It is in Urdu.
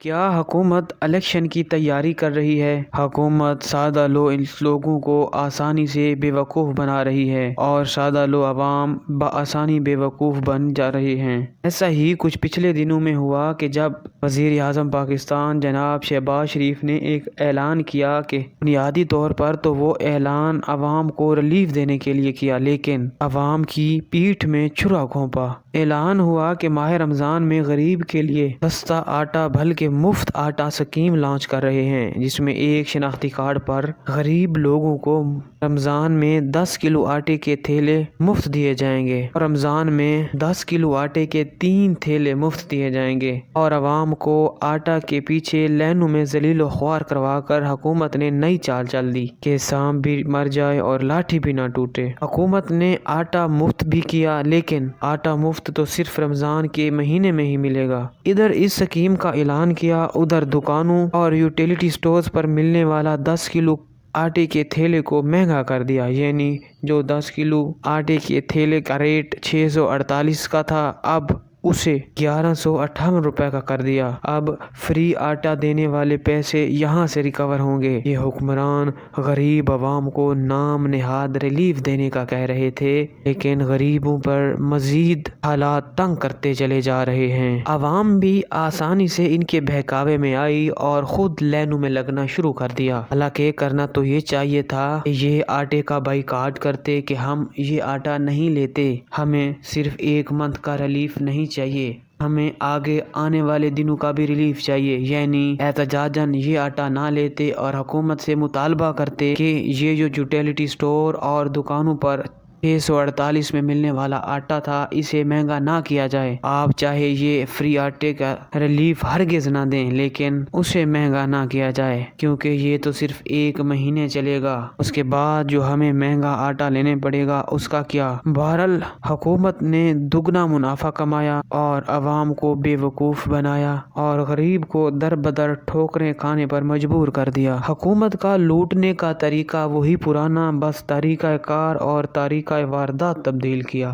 کیا حکومت الیکشن کی تیاری کر رہی ہے؟ حکومت سادہ لوگوں کو آسانی سے بیوقوف بنا رہی ہے اور سادہ عوام بآسانی بیوقوف بن جا رہے ہیں۔ ایسا ہی کچھ پچھلے دنوں میں ہوا کہ جب وزیر اعظم پاکستان جناب شہباز شریف نے ایک اعلان کیا کہ بنیادی طور پر تو وہ اعلان عوام کو ریلیف دینے کے لیے کیا، لیکن عوام کی پیٹھ میں چھرا گھونپا۔ اعلان ہوا کہ ماہ رمضان میں غریب کے لیے سستا آٹا بلکہ مفت آٹا اسکیم لانچ کر رہے ہیں، جس میں ایک شناختی کارڈ پر غریب لوگوں کو رمضان میں 10 کلو آٹے کے تھیلے مفت دیے جائیں گے اور رمضان میں 10 کلو آٹے کے 3 تھیلے مفت دیے جائیں گے۔ اور عوام کو آٹا کے پیچھے لائنوں میں ذلیل و خوار کروا کر حکومت نے نئی چال چل دی کہ سانپ بھی مر جائے اور لاٹھی بھی نہ ٹوٹے۔ حکومت نے آٹا مفت بھی کیا، لیکن آٹا مفت تو صرف رمضان کے مہینے میں ہی ملے گا۔ ادھر اس اسکیم کا اعلان کیا، ادھر دکانوں اور یوٹیلیٹی سٹورز پر ملنے والا 10 کلو آٹے کے تھیلے کو مہنگا کر دیا، یعنی جو 10 کلو آٹے کے تھیلے کا ریٹ 648 کا تھا، اب اسے 1158 روپے کا کر دیا۔ اب فری آٹا دینے والے پیسے یہاں سے ریکور ہوں گے۔ یہ حکمران غریب عوام کو نام نہاد ریلیف دینے کا کہہ رہے تھے، لیکن غریبوں پر مزید حالات تنگ کرتے چلے جا رہے ہیں۔ عوام بھی آسانی سے ان کے بہکاوے میں آئی اور خود لائنوں میں لگنا شروع کر دیا۔ حالانکہ کرنا تو یہ چاہیے تھا کہ یہ آٹے کا بائیکاٹ کرتے کہ ہم یہ آٹا نہیں لیتے، ہمیں صرف 1 منتھ کا ریلیف نہیں چاہیے، ہمیں آگے آنے والے دنوں کا بھی ریلیف چاہیے، یعنی احتجاجاً یہ آٹا نہ لیتے اور حکومت سے مطالبہ کرتے کہ یہ جو یوٹیلیٹی سٹور اور دکانوں پر 648 میں ملنے والا آٹا تھا، اسے مہنگا نہ کیا جائے۔ آپ چاہے یہ فری آٹے کا ریلیف ہرگز نہ دیں، لیکن اسے مہنگا نہ کیا جائے، کیونکہ یہ تو صرف 1 مہینے چلے گا، اس کے بعد جو ہمیں مہنگا آٹا لینے پڑے گا اس کا کیا؟ بہرحال حکومت نے دگنا منافع کمایا اور عوام کو بے وقوف بنایا اور غریب کو در بدر ٹھوکریں کھانے پر مجبور کر دیا۔ حکومت کا لوٹنے کا طریقہ وہی پرانا، بس طریقہ کار اور طریقہ واردات تبدیل کیا۔